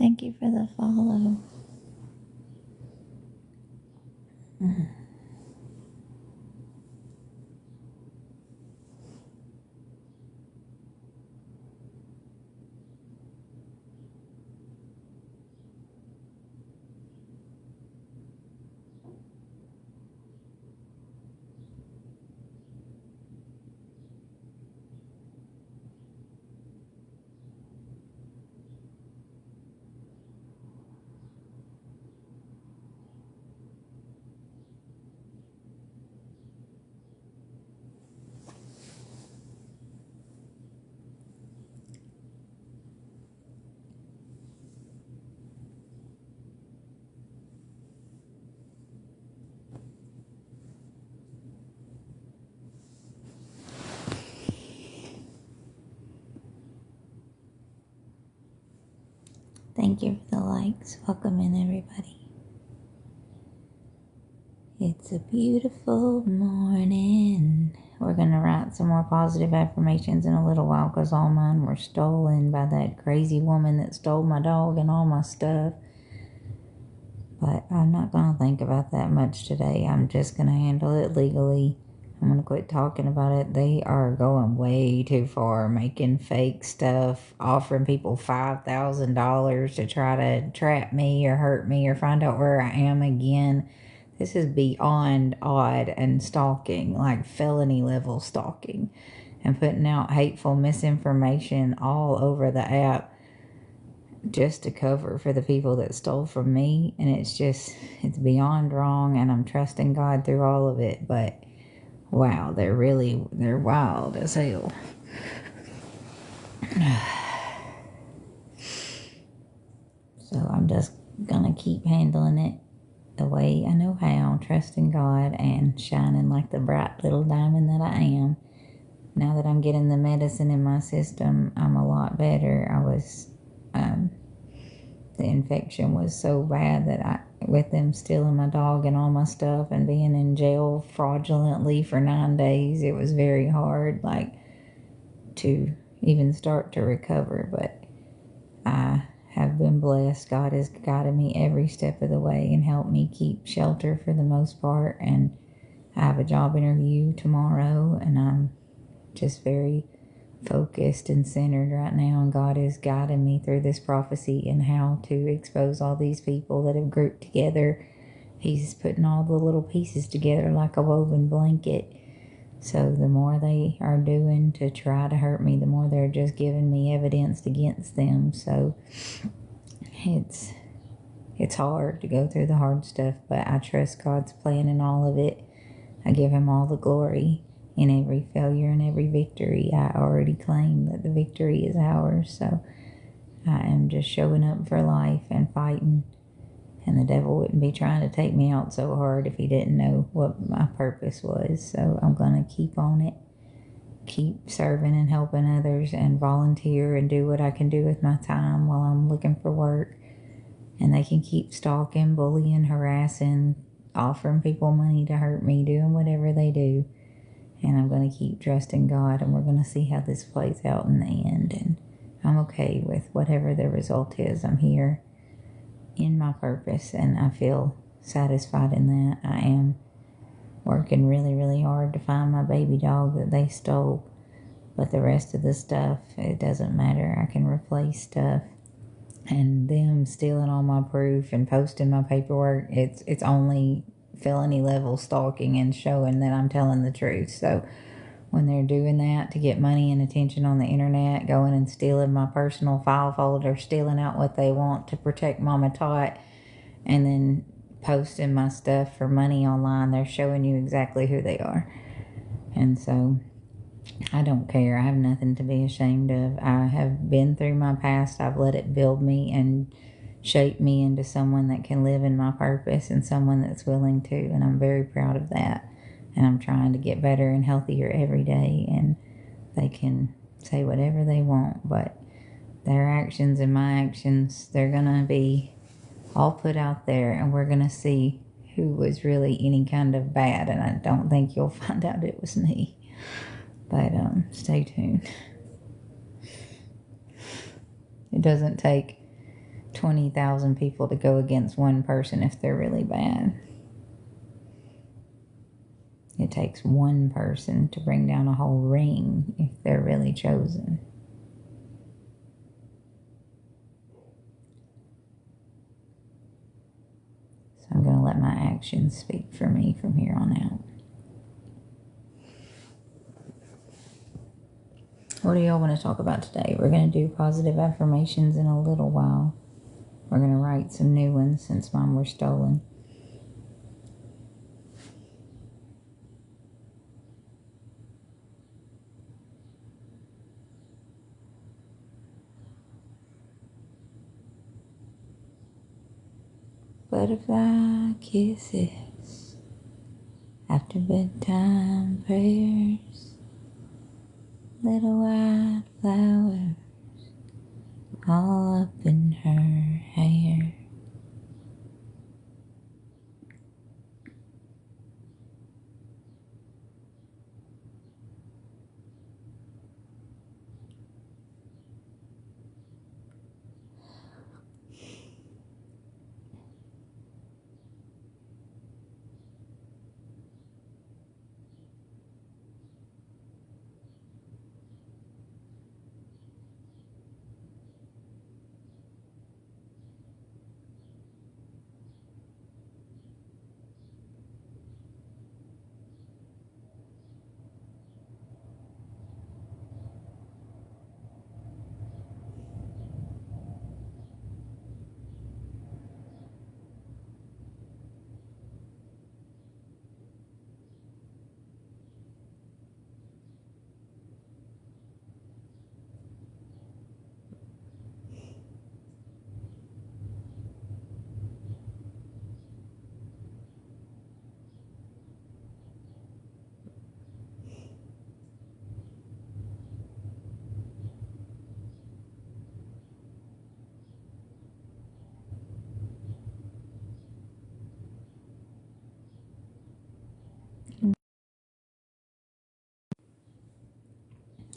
Thank you for the follow. Thank you for the likes. Welcome in, everybody. It's a beautiful morning. We're going to write some more positive affirmations in a little while because all mine were stolen by that crazy woman that stole my dog and all my stuff. But I'm not going to think about that much today. I'm just going to handle it legally. I'm going to quit talking about it. They are going way too far, making fake stuff, offering people $5,000 to try to trap me or hurt me or find out where I am again. This is beyond odd and stalking, like felony level stalking, and putting out hateful misinformation all over the app just to cover for the people that stole from me. And it's beyond wrong, and I'm trusting God through all of it. But wow, they're wild as hell. So I'm just gonna keep handling it the way I know how, trusting God and shining like the bright little diamond that I am. Now that I'm getting the medicine in my system, I'm a lot better. The infection was so bad that with them stealing my dog and all my stuff and being in jail fraudulently for 9 days, it was very hard, to even start to recover. But I have been blessed. God has guided me every step of the way and helped me keep shelter for the most part. And I have a job interview tomorrow, and I'm just very focused and centered right now, and God is guiding me through this prophecy and how to expose all these people that have grouped together. He's putting all the little pieces together like a woven blanket. So the more they are doing to try to hurt me, the more they're just giving me evidence against them. So it's hard to go through the hard stuff, but I trust God's plan in all of it. I give him all the glory. In every failure and every victory, I already claim that the victory is ours. So I am just showing up for life and fighting. And the devil wouldn't be trying to take me out so hard if he didn't know what my purpose was. So I'm going to keep on it, keep serving and helping others, and volunteer and do what I can do with my time while I'm looking for work. And they can keep stalking, bullying, harassing, offering people money to hurt me, doing whatever they do. And I'm going to keep trusting God, and we're going to see how this plays out in the end. And I'm okay with whatever the result is. I'm here in my purpose, and I feel satisfied in that. I am working really, really hard to find my baby dog that they stole. But the rest of the stuff, it doesn't matter. I can replace stuff. And them stealing all my proof and posting my paperwork, it's only felony level stalking and showing that I'm telling the truth. So when they're doing that to get money and attention on the internet, going and stealing my personal file folder, stealing out what they want to protect Mama Tot, and then posting my stuff for money online, they're showing you exactly who they are. And so I don't care. I have nothing to be ashamed of. I have been through my past. I've let it build me and shape me into someone that can live in my purpose and someone that's willing to. And I'm very proud of that. And I'm trying to get better and healthier every day. And they can say whatever they want, but their actions and my actions, they're going to be all put out there, and we're going to see who was really any kind of bad. And I don't think you'll find out it was me. But stay tuned. It doesn't take 20,000 people to go against one person if they're really bad. It takes one person to bring down a whole ring if they're really chosen. So I'm going to let my actions speak for me from here on out. What do y'all want to talk about today? We're going to do positive affirmations in a little while. We're going to write some new ones since mine were stolen. Butterfly kisses after bedtime prayers, little white flowers all up in her hair.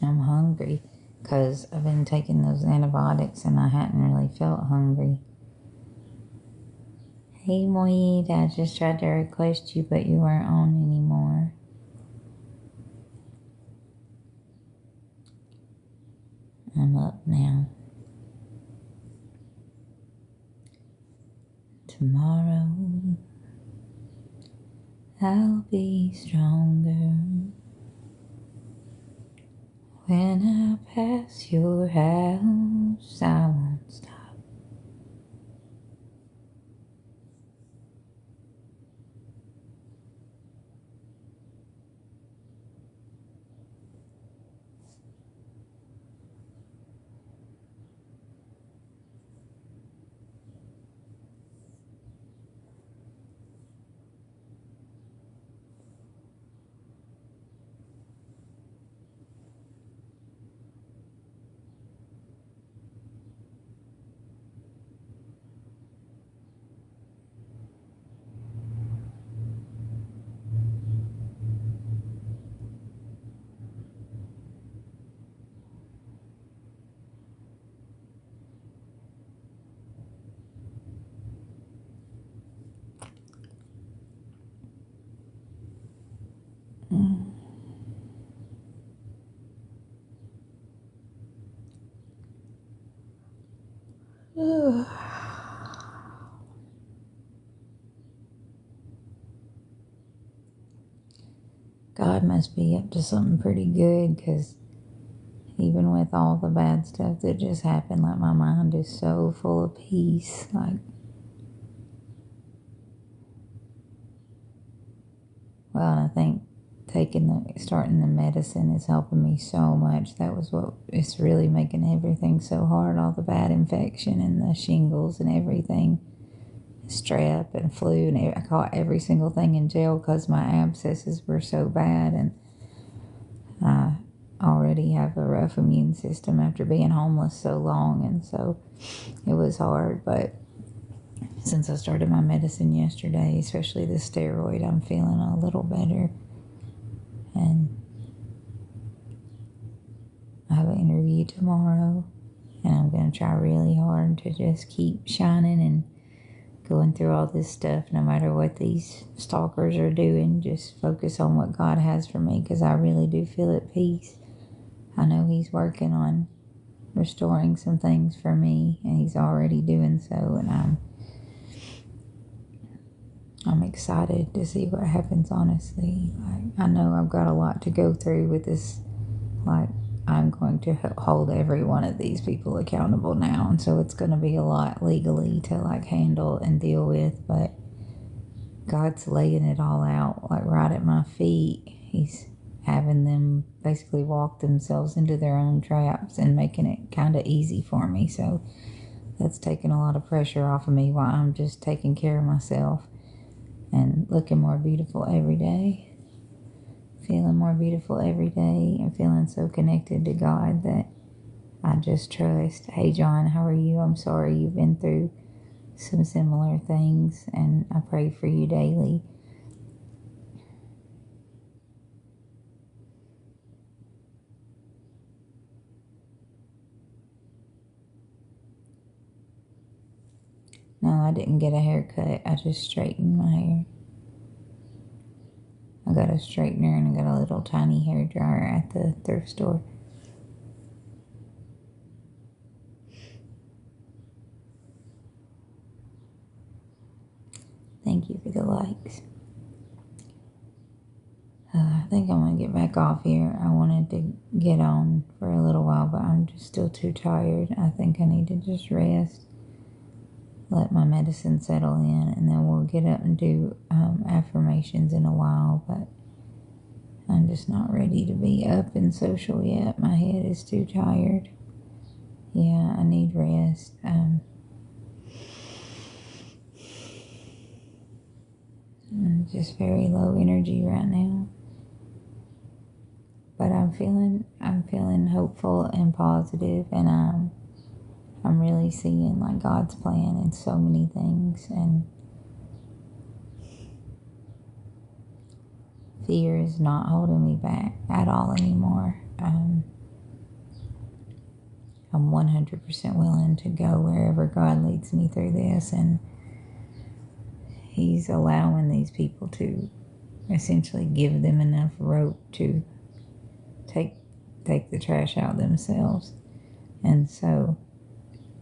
I'm hungry because I've been taking those antibiotics and I hadn't really felt hungry. Hey Moeed, I just tried to request you but you weren't on anymore. I'm up now. Tomorrow I'll be stronger. When I pass your house, I won't stop. God must be up to something pretty good, because even with all the bad stuff that just happened, like, my mind is so full of peace. Like, well, I think starting the medicine is helping me so much. That was what is really making everything so hard. All the bad infection and the shingles and everything, strep and flu, and I caught every single thing in jail because my abscesses were so bad, and I already have a rough immune system after being homeless so long, and so it was hard. But since I started my medicine yesterday, especially the steroid, I'm feeling a little better. And I have an interview tomorrow, And I'm going to try really hard to just keep shining and going through all this stuff, no matter what these stalkers are doing. Just focus on what God has for me, because I really do feel at peace. I know He's working on restoring some things for me, and He's already doing so, and I'm excited to see what happens, honestly. I know I've got a lot to go through with this. I'm going to hold every one of these people accountable now, and so it's going to be a lot legally to handle and deal with, but God's laying it all out right at my feet. He's having them basically walk themselves into their own traps and making it kind of easy for me. So that's taking a lot of pressure off of me while I'm just taking care of myself and looking more beautiful every day, feeling more beautiful every day, and feeling so connected to God that I just trust. Hey, John, how are you? I'm sorry you've been through some similar things, and I pray for you daily. No, I didn't get a haircut. I just straightened my hair. I got a straightener and I got a little tiny hair dryer at the thrift store. Thank you for the likes. I think I'm going to get back off here. I wanted to get on for a little while, but I'm just still too tired. I think I need to just rest, let my medicine settle in, and then we'll get up and do affirmations in a while, but I'm just not ready to be up and social yet. My head is too tired. Yeah, I need rest. I'm just very low energy right now. But I'm feeling hopeful and positive, and I'm really seeing God's plan in so many things, and fear is not holding me back at all anymore. I'm 100% willing to go wherever God leads me through this, and He's allowing these people to essentially give them enough rope to take the trash out themselves. And so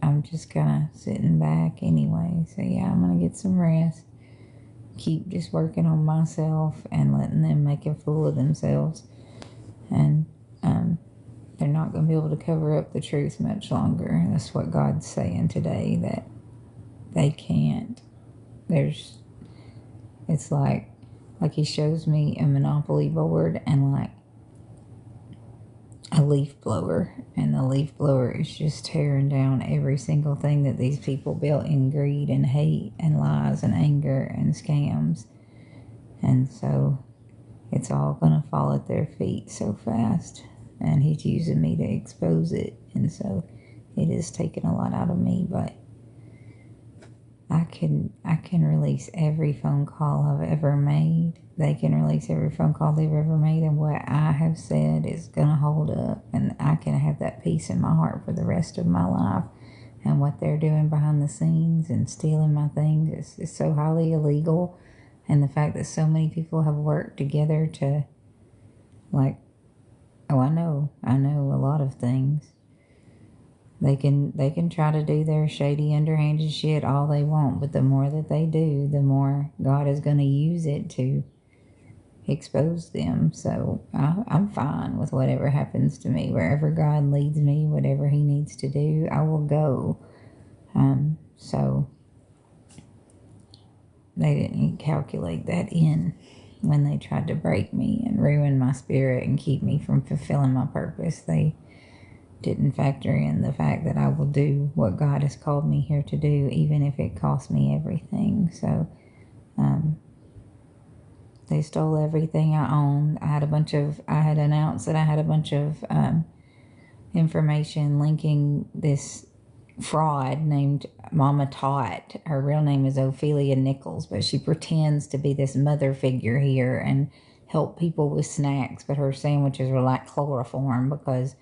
I'm just kind of sitting back anyway. So yeah, I'm going to get some rest. Keep just working on myself and letting them make a fool of themselves. And they're not going to be able to cover up the truth much longer. That's what God's saying today, that they can't. It's like He shows me a Monopoly board and a leaf blower, and the leaf blower is just tearing down every single thing that these people built in greed and hate and lies and anger and scams. And so it's all going to fall at their feet so fast, and He's using me to expose it. And so it is taking a lot out of me, but I can release every phone call I've ever made. They can release every phone call they've ever made, and what I have said is going to hold up, and I can have that peace in my heart for the rest of my life. And what they're doing behind the scenes and stealing my things is so highly illegal, and the fact that so many people have worked together to I know a lot of things. They can try to do their shady, underhanded shit all they want, but the more that they do, the more God is going to use it to expose them. So I'm fine with whatever happens to me. Wherever God leads me, whatever He needs to do, I will go. So they didn't calculate that in when they tried to break me and ruin my spirit and keep me from fulfilling my purpose. They didn't factor in the fact that I will do what God has called me here to do, even if it costs me everything. So they stole everything I owned. I had announced that I had a bunch of information linking this fraud named Mama Tot. Her real name is Ophelia Nichols, but she pretends to be this mother figure here and help people with snacks, but her sandwiches are like chloroform because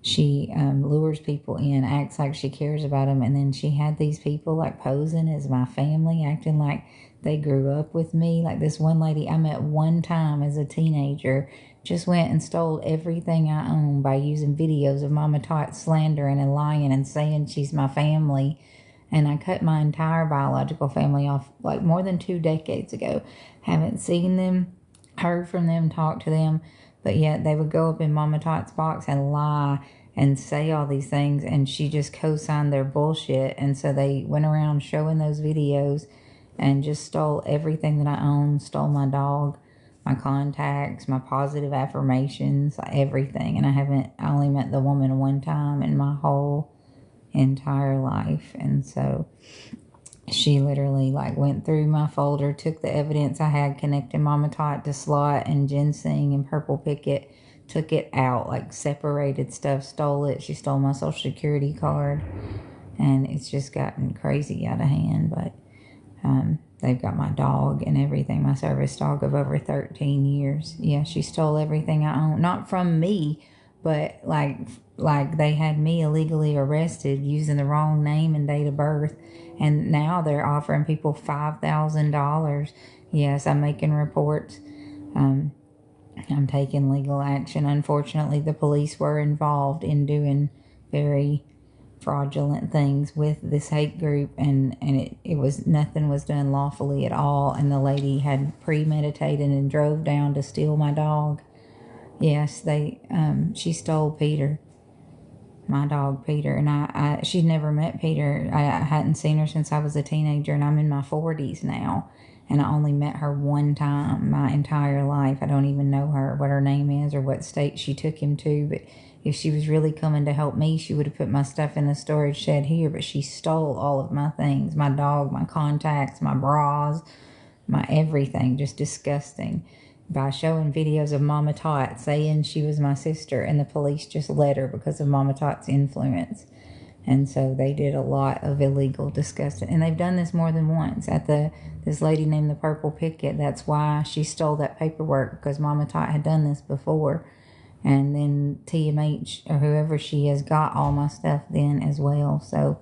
She lures people in, acts like she cares about them, and then she had these people like posing as my family, acting like they grew up with me. Like this one lady I met one time as a teenager just went and stole everything I own by using videos of Mama Tot slandering and lying and saying she's my family. And I cut my entire biological family off like more than 2 decades ago. Haven't seen them, heard from them, talked to them, but yet they would go up in Mama Tot's box and lie and say all these things, and she just co-signed their bullshit. And so they went around showing those videos and just stole everything that I own, stole my dog, my contacts, my positive affirmations, everything. And I only met the woman one time in my whole entire life. And so she literally like went through my folder, took the evidence I had connecting Mama Tot to slot and ginseng and purple picket, took it out, like separated stuff, stole it. She stole my social security card, and it's just gotten crazy out of hand. But they've got my dog and everything, my service dog of over 13 years. Yeah, she stole everything I own, not from me, but like they had me illegally arrested using the wrong name and date of birth, and now they're offering people $5,000. Yes, I'm making reports. I'm taking legal action. Unfortunately, the police were involved in doing very fraudulent things with this hate group, and it was nothing was done lawfully at all. And the lady had premeditated and drove down to steal my dog. Yes, she stole Peter, my dog Peter, and she'd never met Peter. I hadn't seen her since I was a teenager, and I'm in my 40s now, and I only met her one time my entire life. I don't even know her, what her name is, or what state she took him to, but if she was really coming to help me, she would have put my stuff in the storage shed here, but she stole all of my things, my dog, my contacts, my bras, my everything, just disgusting, by showing videos of Mama Tot saying she was my sister, and the police just let her because of Mama Tot's influence. And so they did a lot of illegal, disgusting, and they've done this more than once at this lady named the Purple Picket. That's why she stole that paperwork, because Mama Tot had done this before. And then TMH or whoever she is got all my stuff then as well. So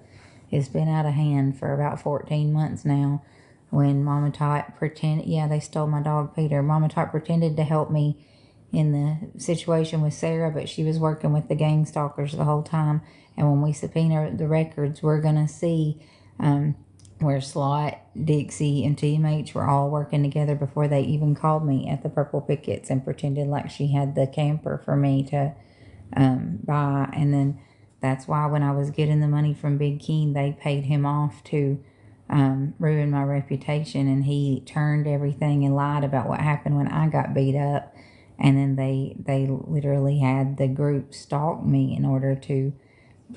it's been out of hand for about 14 months now. When Mama Tot they stole my dog Peter. Mama Tot pretended to help me in the situation with Sarah, but she was working with the gang stalkers the whole time. And when we subpoena the records, we're going to see where Slot, Dixie, and TMH were all working together before they even called me at the Purple Pickets and pretended like she had the camper for me to buy. And then that's why when I was getting the money from Big Keen, they paid him off to ruin my reputation, and he turned everything and lied about what happened when I got beat up. And then they literally had the group stalk me in order to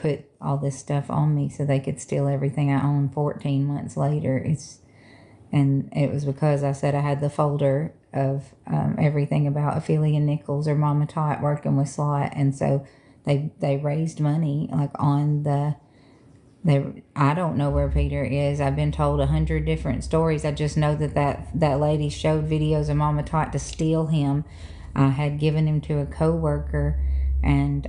put all this stuff on me so they could steal everything I own 14 months later. And it was because I said I had the folder of everything about Ophelia Nichols or Mama Tot working with Slot, and so they raised money like on I don't know where Peter is. I've been told 100 different stories. I just know that lady showed videos of Mama Tot to steal him. I had given him to a co-worker, and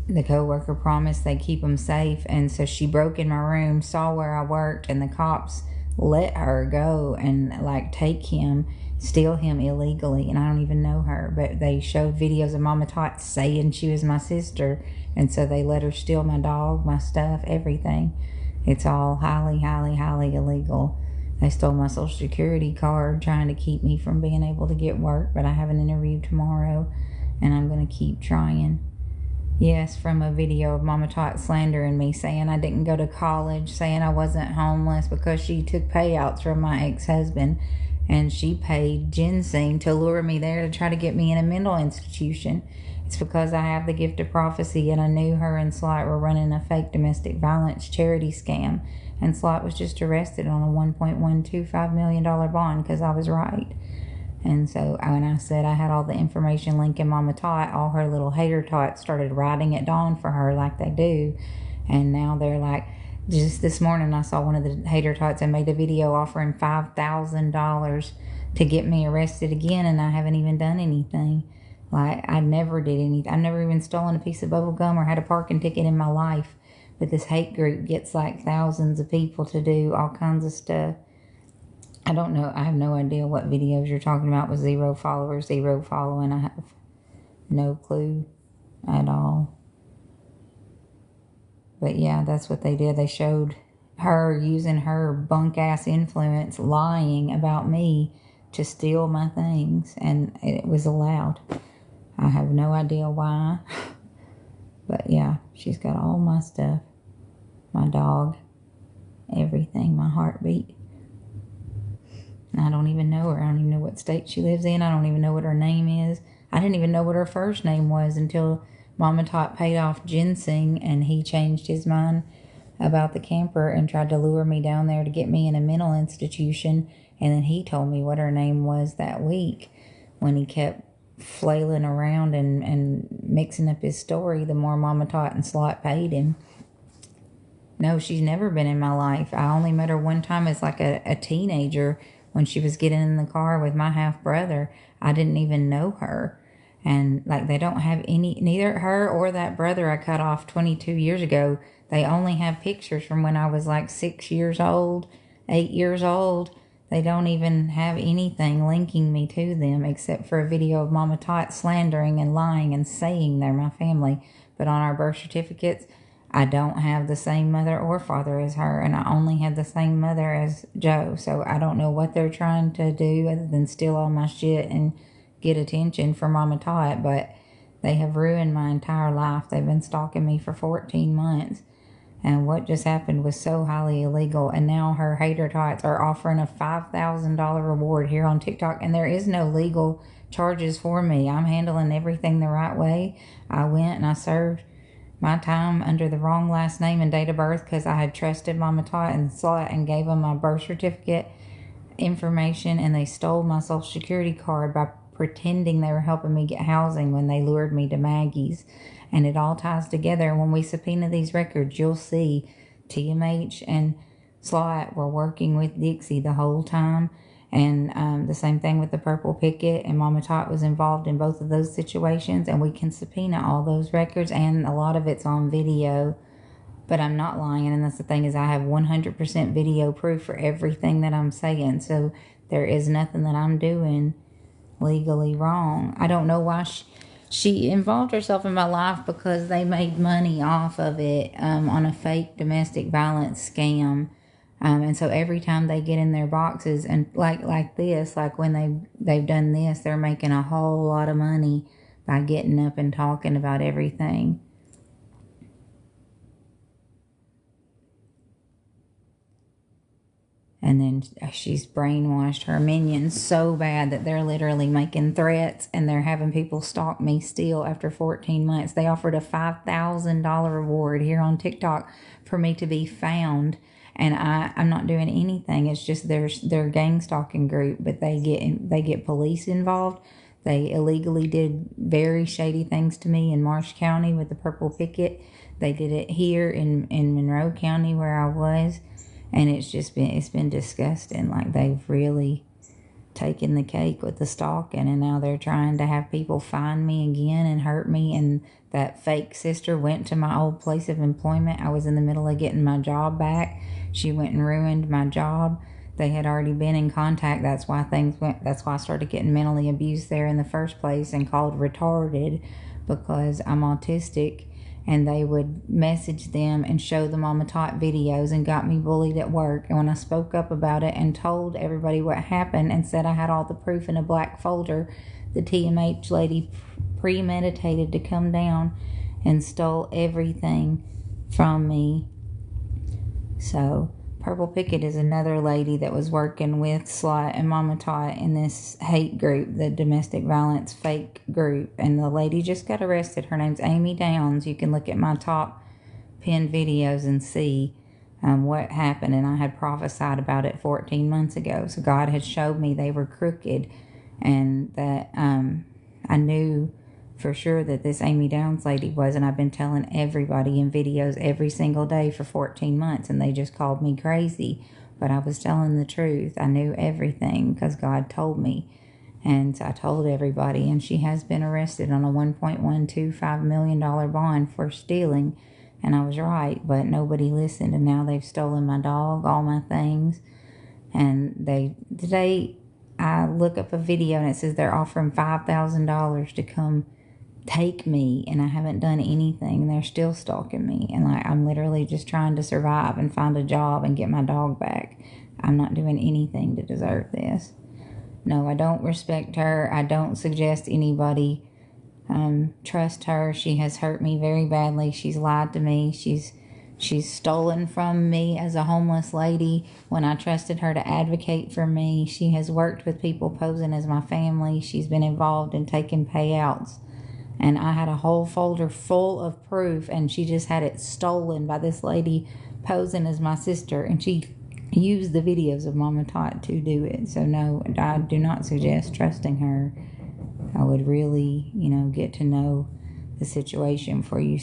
the co-worker promised they'd keep him safe. And so she broke in my room, saw where I worked, and the cops let her go and like take him, steal him illegally. And I don't even know her, but they showed videos of Mama Tot saying she was my sister. And so they let her steal my dog, my stuff, everything. It's all highly, highly, highly illegal. They stole my social security card, trying to keep me from being able to get work, but I have an interview tomorrow, and I'm going to keep trying. Yes, from a video of Mama Tot slandering me, saying I didn't go to college, saying I wasn't homeless because she took payouts from my ex-husband, and she paid ginseng to lure me there to try to get me in a mental institution. It's because I have the gift of prophecy, and I knew her and Slot were running a fake domestic violence charity scam, and Slot was just arrested on a $1.125 million bond because I was right. And so when I said I had all the information linking Mama Tot, all her little hater tots started writing it down for her like they do. And now they're like, just this morning I saw one of the hater tots and made a video offering $5,000 to get me arrested again, and I haven't even done anything. Like, I never did anything. I've never even stolen a piece of bubble gum or had a parking ticket in my life. But this hate group gets like thousands of people to do all kinds of stuff. I don't know. I have no idea what videos you're talking about with 0 followers, 0 following. I have no clue at all. But yeah, that's what they did. They showed her using her bunk ass influence, lying about me to steal my things, and it was allowed. I have no idea why. But yeah, she's got all my stuff. My dog, everything, my heartbeat. I don't even know her. I don't even know what state she lives in. I don't even know what her name is. I didn't even know what her first name was until Mama Tot paid off Ginseng, and he changed his mind about the camper and tried to lure me down there to get me in a mental institution. And then he told me what her name was that week when he kept flailing around and mixing up his story the more Mama Tot and Slot paid him. No, she's never been in my life. I only met her one time as like a teenager when she was getting in the car with my half-brother. I didn't even know her. And like, they don't have any, neither her or that brother I cut off 22 years ago. They only have pictures from when I was like 6 years old, 8 years old. They don't even have anything linking me to them except for a video of Mama Tot slandering and lying and saying they're my family. But on our birth certificates, I don't have the same mother or father as her, and I only had the same mother as Joe. So I don't know what they're trying to do other than steal all my shit and get attention for Mama Tot, but they have ruined my entire life. They've been stalking me for 14 months, and what just happened was so highly illegal. And now her hater tots are offering a $5,000 reward here on TikTok, and there is no legal charges for me. I'm handling everything the right way. I went and I served my time under the wrong last name and date of birth because I had trusted Mama Tot and Slot and gave them my birth certificate information, and they stole my social security card by pretending they were helping me get housing when they lured me to Maggie's. And it all ties together. When we subpoena these records, you'll see TMH and Slot were working with Dixie the whole time. And the same thing with the Purple Picket, and Mama Tot was involved in both of those situations, and we can subpoena all those records, and a lot of it's on video. But I'm not lying, and that's the thing, is I have 100% video proof for everything that I'm saying, so there is nothing that I'm doing legally wrong. I don't know why she involved herself in my life, because they made money off of it on a fake domestic violence scam. And so every time they get in their boxes, and like this, like when they've done this, they're making a whole lot of money by getting up and talking about everything. And then she's brainwashed her minions so bad that they're literally making threats, and they're having people stalk me still after 14 months. They offered a $5,000 reward here on TikTok for me to be found. And I'm not doing anything. It's just their gang stalking group, but they get police involved. They illegally did very shady things to me in Marsh County with the Purple Picket. They did it here in Monroe County where I was, and it's been disgusting. Like, they've really taken the cake with the stalking, and now they're trying to have people find me again and hurt me. And that fake sister went to my old place of employment. I was in the middle of getting my job back. She went and ruined my job. They had already been in contact. That's why I started getting mentally abused there in the first place and called retarded, because I'm autistic. And they would message them and show them Mama Tot videos, and got me bullied at work. And when I spoke up about it and told everybody what happened and said I had all the proof in a black folder, the TMH lady premeditated to come down and stole everything from me. So Purple Picket is another lady that was working with Slot and Mama Tot in this hate group, the domestic violence fake group. And the lady just got arrested. Her name's Amy Downs. You can look at my top pinned videos and see what happened. And I had prophesied about it 14 months ago. So God had showed me they were crooked, and that I knew for sure that this Amy Downs lady was, and I've been telling everybody in videos every single day for 14 months, and they just called me crazy. But I was telling the truth. I knew everything because God told me. And so I told everybody, and she has been arrested on a $1.125 million bond for stealing. And I was right, but nobody listened. And now they've stolen my dog, all my things. And today I look up a video and it says they're offering $5,000 to come take me, and I haven't done anything. They're still stalking me, and like I'm literally just trying to survive and find a job and get my dog back. I'm not doing anything to deserve this. No, I don't respect her. I don't suggest anybody trust her. She has hurt me very badly. She's lied to me. She's stolen from me as a homeless lady when I trusted her to advocate for me. She has worked with people posing as my family. She's been involved in taking payouts. And I had a whole folder full of proof, and she just had it stolen by this lady posing as my sister. And she used the videos of Mama Tot to do it. So no, I do not suggest trusting her. I would really, get to know the situation before you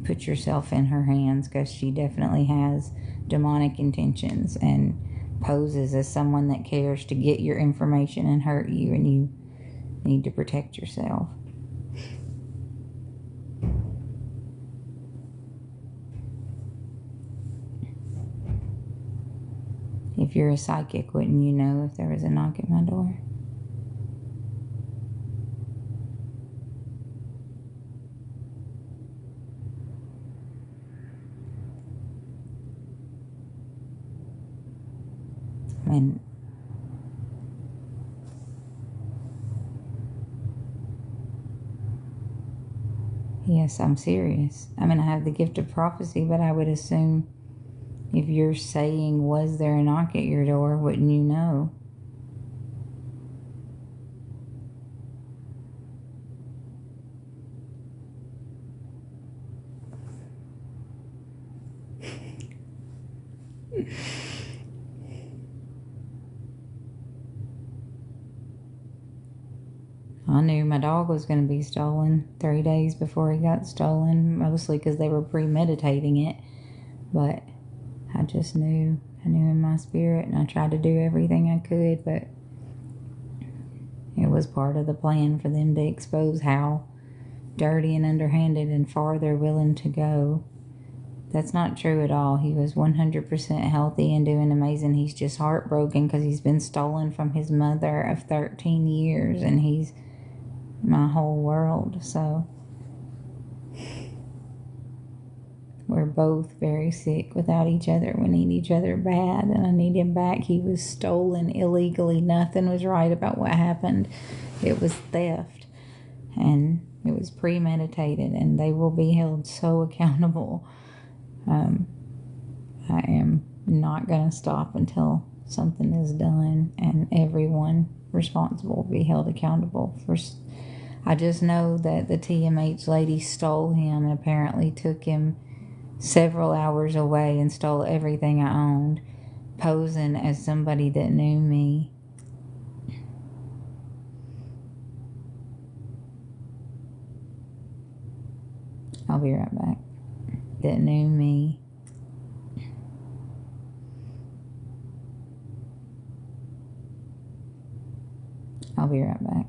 put yourself in her hands, because she definitely has demonic intentions and poses as someone that cares to get your information and hurt you, and you need to protect yourself. If you're a psychic, wouldn't you know if there was a knock at my door? And yes, I'm serious. I mean, I have the gift of prophecy, but I would assume if you're saying, was there a knock at your door, wouldn't you know? I knew my dog was going to be stolen 3 days before he got stolen, mostly because they were premeditating it. But I just knew. I knew in my spirit, and I tried to do everything I could, but it was part of the plan for them to expose how dirty and underhanded and far they're willing to go. That's not true at all. He was 100% healthy and doing amazing. He's just heartbroken because he's been stolen from his mother of 13 years, and he's my whole world. So we're both very sick without each other. We need each other bad, and I need him back. He was stolen illegally. Nothing was right about what happened. It was theft, and it was premeditated, and they will be held so accountable. I am not going to stop until something is done, and everyone responsible will be held accountable. I just know that the TMH lady stole him and apparently took him several hours away and stole everything I owned, posing as somebody that knew me. I'll be right back. That knew me. I'll be right back.